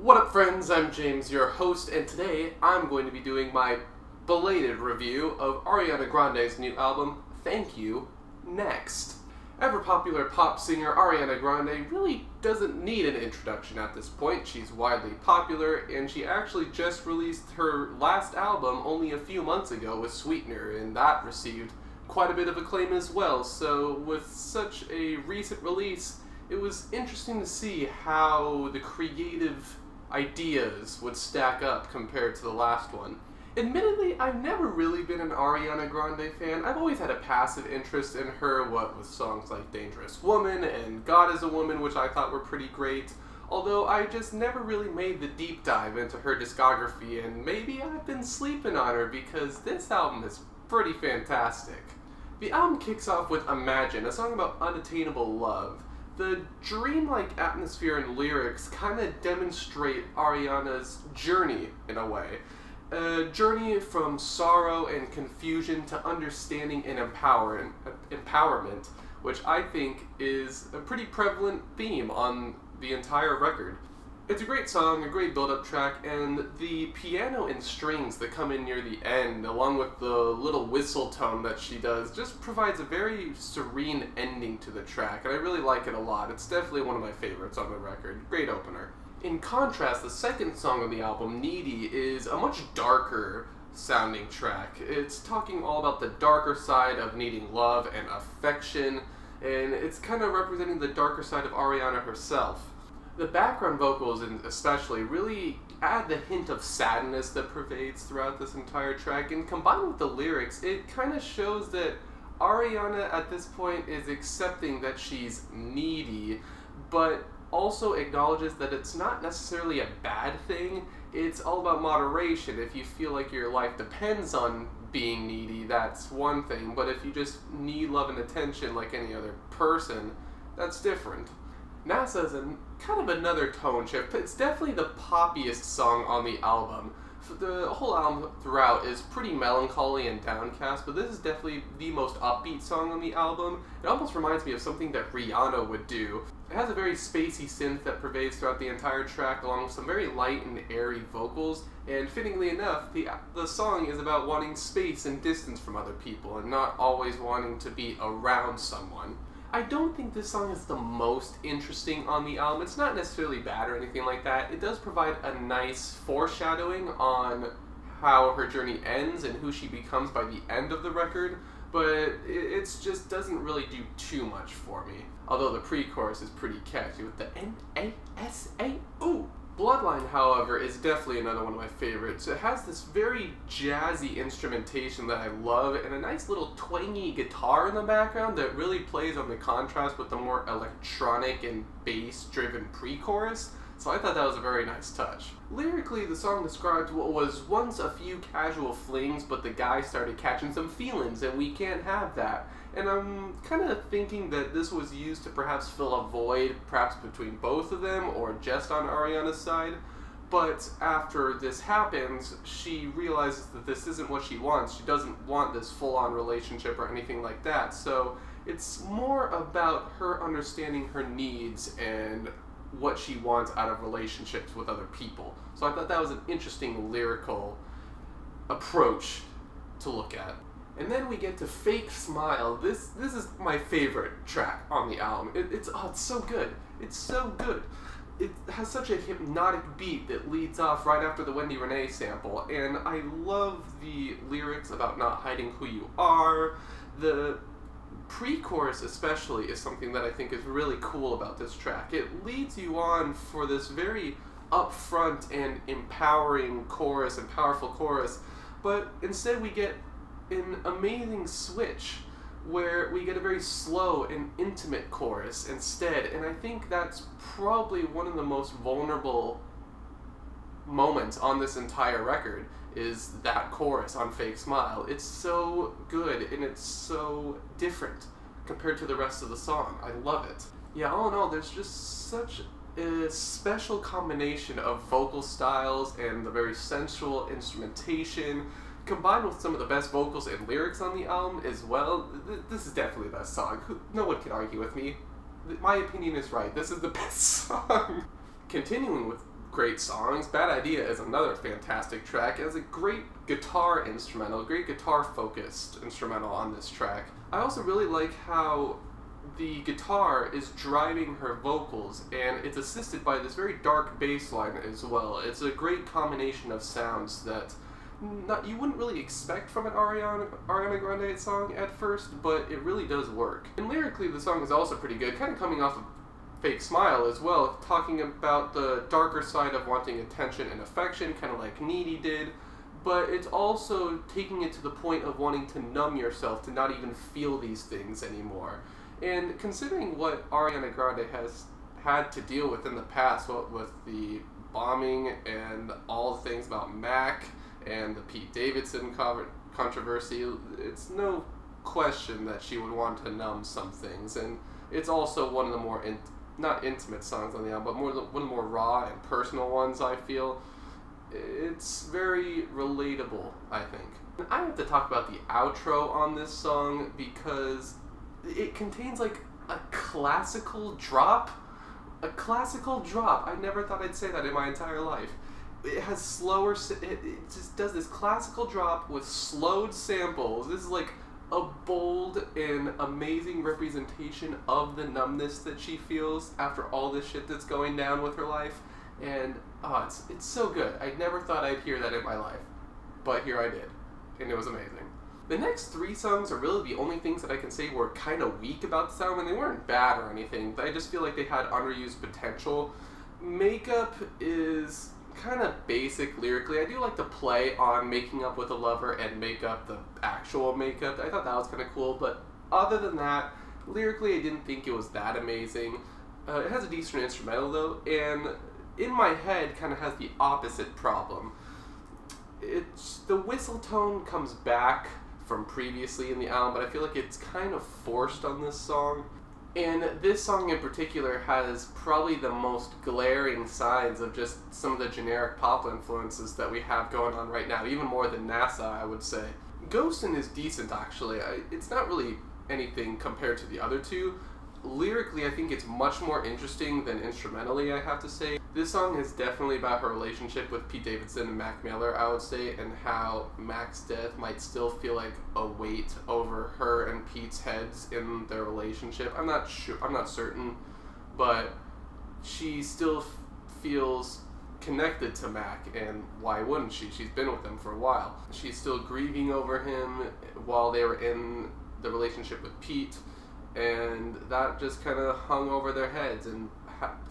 What up, friends? I'm James, your host, and today I'm going to be doing my belated review of Ariana Grande's new album, Thank You, Next. Ever popular pop singer Ariana Grande really doesn't need an introduction at this point. She's widely popular, and she actually just released her last album only a few months ago with Sweetener, and that received quite a bit of acclaim as well. So with such a recent release, it was interesting to see how the creative ideas would stack up compared to the last one. Admittedly, I've never really been an Ariana Grande fan. I've always had a passive interest in her, with songs like Dangerous Woman and God is a Woman, which I thought were pretty great, although I just never really made the deep dive into her discography, and maybe I've been sleeping on her because this album is pretty fantastic. The album kicks off with Imagine, a song about unattainable love. The dreamlike atmosphere and lyrics kind of demonstrate Ariana's journey in a way. A journey from sorrow and confusion to understanding and empowerment, which I think is a pretty prevalent theme on the entire record. It's a great song, a great build-up track, and the piano and strings that come in near the end, along with the little whistle tone that she does, just provides a very serene ending to the track, and I really like it a lot. It's definitely one of my favorites on the record. Great opener. In contrast, the second song on the album, Needy, is a much darker sounding track. It's talking all about the darker side of needing love and affection, and it's kind of representing the darker side of Ariana herself. The background vocals, especially, really add the hint of sadness that pervades throughout this entire track, and combined with the lyrics, it kind of shows that Ariana at this point is accepting that she's needy, but also acknowledges that it's not necessarily a bad thing. It's all about moderation. If you feel like your life depends on being needy, that's one thing, but if you just need love and attention like any other person, that's different. NASA is kind of another tone shift. It's definitely the poppiest song on the album. The whole album throughout is pretty melancholy and downcast, but this is definitely the most upbeat song on the album. It almost reminds me of something that Rihanna would do. It has a very spacey synth that pervades throughout the entire track, along with some very light and airy vocals, and fittingly enough, the song is about wanting space and distance from other people, and not always wanting to be around someone. I don't think this song is the most interesting on the album. It's not necessarily bad or anything like that. It does provide a nice foreshadowing on how her journey ends and who she becomes by the end of the record, but it just doesn't really do too much for me. Although the pre-chorus is pretty catchy with the N-A-S-A, ooh! Bloodline, however, is definitely another one of my favorites. It has this very jazzy instrumentation that I love, and a nice little twangy guitar in the background that really plays on the contrast with the more electronic and bass-driven pre-chorus, so I thought that was a very nice touch. Lyrically, the song describes what was once a few casual flings, but the guy started catching some feelings, and we can't have that. And I'm kind of thinking that this was used to perhaps fill a void, perhaps between both of them, or just on Ariana's side. But after this happens, she realizes that this isn't what she wants. She doesn't want this full-on relationship or anything like that. So it's more about her understanding her needs and what she wants out of relationships with other people. So I thought that was an interesting lyrical approach to look at. And then we get to Fake Smile. This is my favorite track on the album. It's so good. It's so good. It has such a hypnotic beat that leads off right after the Wendy Renee sample, and I love the lyrics about not hiding who you are. The pre-chorus especially is something that I think is really cool about this track. It leads you on for this very upfront and empowering chorus and powerful chorus, but instead we get an amazing switch where we get a very slow and intimate chorus instead, and I think that's probably one of the most vulnerable moments on this entire record is that chorus on Fake Smile. It's so good and it's so different compared to the rest of the song. I love it. Yeah, all in all, there's just such a special combination of vocal styles and the very sensual instrumentation, combined with some of the best vocals and lyrics on the album as well. This is definitely the best song. No one can argue with me. My opinion is right. This is the best song. Continuing with great songs. Bad Idea is another fantastic track. It has a great guitar instrumental, a great guitar-focused instrumental on this track. I also really like how the guitar is driving her vocals, and it's assisted by this very dark bass line as well. It's a great combination of sounds that you wouldn't really expect from an Ariana Grande song at first, but it really does work. And lyrically, the song is also pretty good, kind of coming off of Fake Smile as well, talking about the darker side of wanting attention and affection, kind of like Needy did, but it's also taking it to the point of wanting to numb yourself, to not even feel these things anymore. And considering what Ariana Grande has had to deal with in the past, what with the bombing and all the things about Mac and the Pete Davidson controversy, it's no question that she would want to numb some things. And it's also one of the more, not intimate songs on the album, but one of the more raw and personal ones, I feel. It's very relatable, I think. And I have to talk about the outro on this song because it contains like a classical drop. A classical drop. I never thought I'd say that in my entire life. It has slower, it just does this classical drop with slowed samples. This is like a bold and amazing representation of the numbness that she feels after all this shit that's going down with her life. And it's so good. I never thought I'd hear that in my life, but here I did, and it was amazing. The next three songs are really the only things that I can say were kind of weak about the album, and they weren't bad or anything, but I just feel like they had underused potential. Makeup is kind of basic lyrically. I do like the play on making up with a lover and make up the actual makeup. I thought that was kind of cool, but other than that, lyrically I didn't think it was that amazing. It has a decent instrumental though, and in my head kind of has the opposite problem. The whistle tone comes back from previously in the album, but I feel like it's kind of forced on this song. And this song in particular has probably the most glaring signs of just some of the generic pop influences that we have going on right now, even more than NASA, I would say. Ghostin' is decent, actually. It's not really anything compared to the other two. Lyrically, I think it's much more interesting than instrumentally, I have to say. This song is definitely about her relationship with Pete Davidson and Mac Miller, I would say, and how Mac's death might still feel like a weight over her and Pete's heads in their relationship. I'm not certain, but she still feels connected to Mac, and why wouldn't she? She's been with him for a while. She's still grieving over him while they were in the relationship with Pete, and that just kind of hung over their heads, and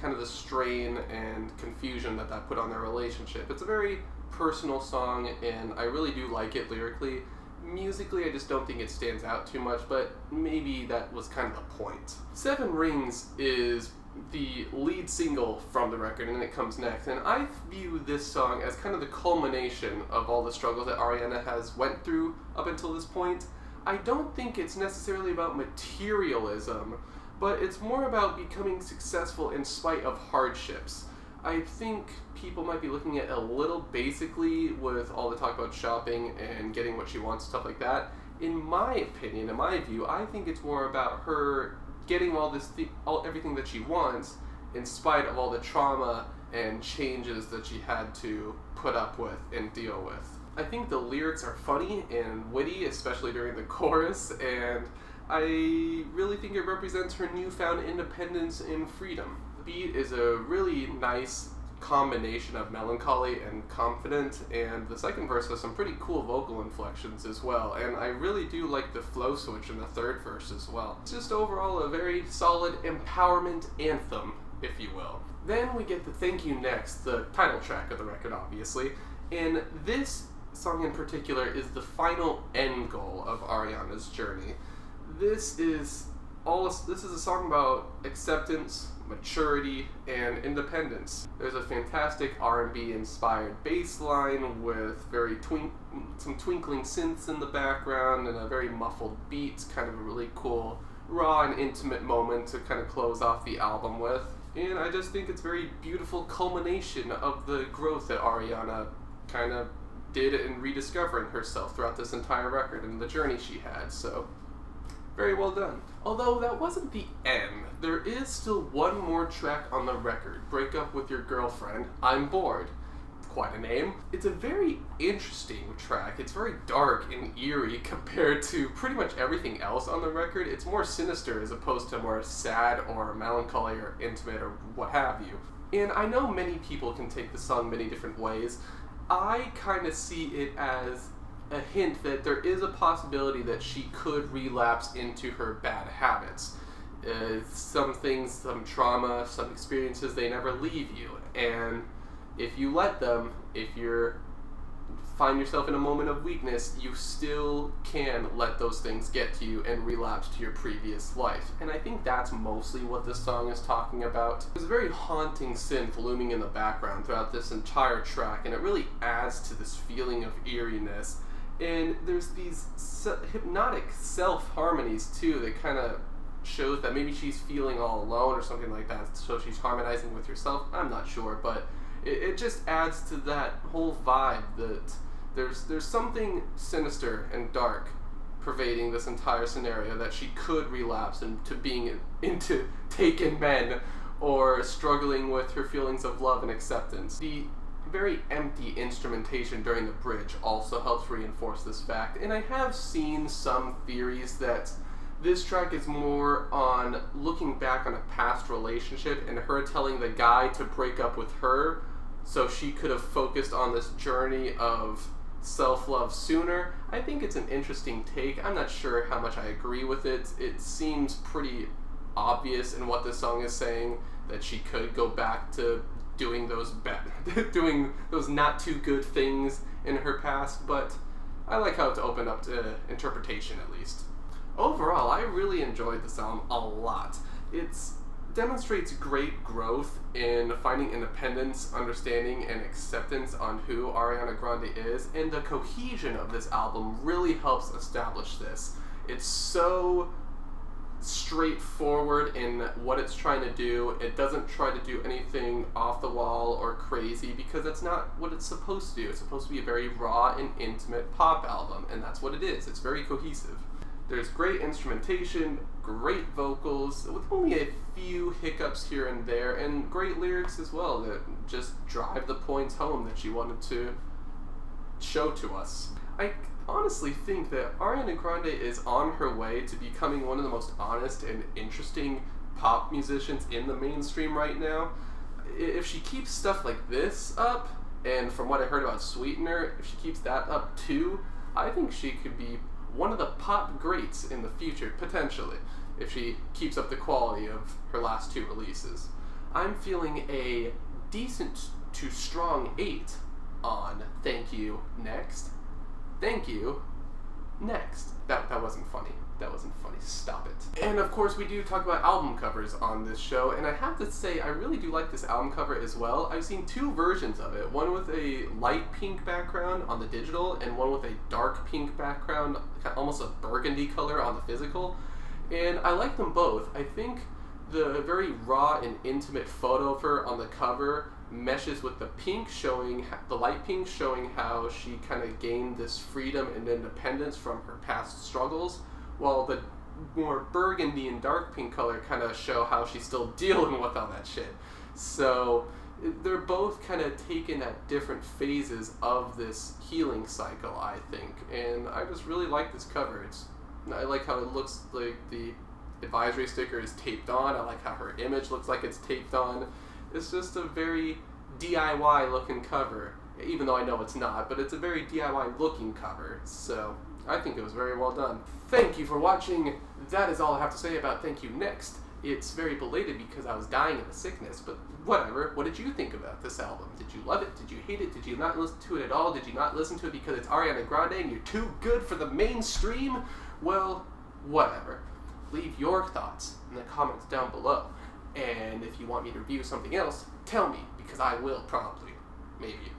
kind of the strain and confusion that put on their relationship. It's a very personal song, and I really do like it lyrically. Musically, I just don't think it stands out too much, but maybe that was kind of the point. Seven Rings is the lead single from the record, and then it comes next, and I view this song as kind of the culmination of all the struggles that Ariana has went through up until this point. I don't think it's necessarily about materialism, but it's more about becoming successful in spite of hardships. I think people might be looking at it a little basically with all the talk about shopping and getting what she wants, stuff like that. In my opinion, in my view, I think it's more about her getting everything that she wants in spite of all the trauma and changes that she had to put up with and deal with. I think the lyrics are funny and witty, especially during the chorus, and I really think it represents her newfound independence and freedom. The beat is a really nice combination of melancholy and confident, and the second verse has some pretty cool vocal inflections as well, and I really do like the flow switch in the third verse as well. It's just overall a very solid empowerment anthem, if you will. Then we get the Thank You Next, the title track of the record, obviously, and this song in particular is the final end goal of Ariana's journey. This is a song about acceptance, maturity, and independence. There's a fantastic R&B inspired bass line with some twinkling synths in the background and a very muffled beat, kind of a really cool, raw and intimate moment to kind of close off the album with. And I just think it's a very beautiful culmination of the growth that Ariana kind of did in rediscovering herself throughout this entire record and the journey she had. So Very well done. Although that wasn't the end. There is still one more track on the record, Break Up With Your Girlfriend, I'm Bored. Quite a name. It's a very interesting track. It's very dark and eerie compared to pretty much everything else on the record. It's more sinister as opposed to more sad or melancholy or intimate or what have you. And I know many people can take the song many different ways. I kind of see it as a hint that there is a possibility that she could relapse into her bad habits. Some things, some trauma, some experiences, they never leave you. And if you let them, if you find yourself in a moment of weakness, you still can let those things get to you and relapse to your previous life. And I think that's mostly what this song is talking about. There's a very haunting synth looming in the background throughout this entire track, and it really adds to this feeling of eeriness. And there's these hypnotic self-harmonies too that kind of shows that maybe she's feeling all alone or something like that, so she's harmonizing with herself. I'm not sure, but it just adds to that whole vibe that there's something sinister and dark pervading this entire scenario, that she could relapse into being into taken men or struggling with her feelings of love and acceptance. The very empty instrumentation during the bridge also helps reinforce this fact, and I have seen some theories that this track is more on looking back on a past relationship and her telling the guy to break up with her so she could have focused on this journey of self-love sooner. I think it's an interesting take. I'm not sure how much I agree with it. It seems pretty obvious in what this song is saying, that she could go back to doing those not too good things in her past, but I like how it's opened up to interpretation at least. Overall, I really enjoyed this album a lot. It demonstrates great growth in finding independence, understanding, and acceptance on who Ariana Grande is, and the cohesion of this album really helps establish this. It's so straightforward in what it's trying to do. It doesn't try to do anything off the wall or crazy, because that's not what it's supposed to do. It's supposed to be a very raw and intimate pop album, and that's what it is. It's very cohesive. There's great instrumentation, great vocals, with only a few hiccups here and there, and great lyrics as well that just drive the points home that she wanted to show to us. I honestly think that Ariana Grande is on her way to becoming one of the most honest and interesting pop musicians in the mainstream right now. If she keeps stuff like this up, and from what I heard about Sweetener, if she keeps that up too, I think she could be one of the pop greats in the future, potentially, if she keeps up the quality of her last two releases. I'm feeling a decent to strong 8 on Thank You, Next. Thank You, Next. That wasn't funny. That wasn't funny. Stop it. And of course, we do talk about album covers on this show, and I have to say, I really do like this album cover as well. I've seen two versions of it, one with a light pink background on the digital, and one with a dark pink background, almost a burgundy color on the physical. And I like them both. I think the very raw and intimate photo of her on the cover meshes with the pink showing, the light pink showing how she kind of gained this freedom and independence from her past struggles, while the more burgundy and dark pink color kind of show how she's still dealing with all that shit. So they're both kind of taken at different phases of this healing cycle, I think, and I just really like this cover. I like how it looks like the advisory sticker is taped on. I like how her image looks like it's taped on. It's just a very DIY looking cover, even though I know it's not, but it's a very DIY looking cover, so I think it was very well done. Thank you for watching. That is all I have to say about Thank You, Next. It's very belated because I was dying of a sickness, but whatever. What did you think about this album? Did you love it? Did you hate it? Did you not listen to it at all? Did you not listen to it because it's Ariana Grande and you're too good for the mainstream? Well, whatever. Leave your thoughts in the comments down below. And if you want me to review something else, tell me, because I will probably. Maybe.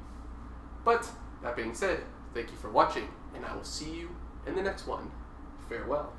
But, that being said, thank you for watching, and I will see you in the next one. Farewell.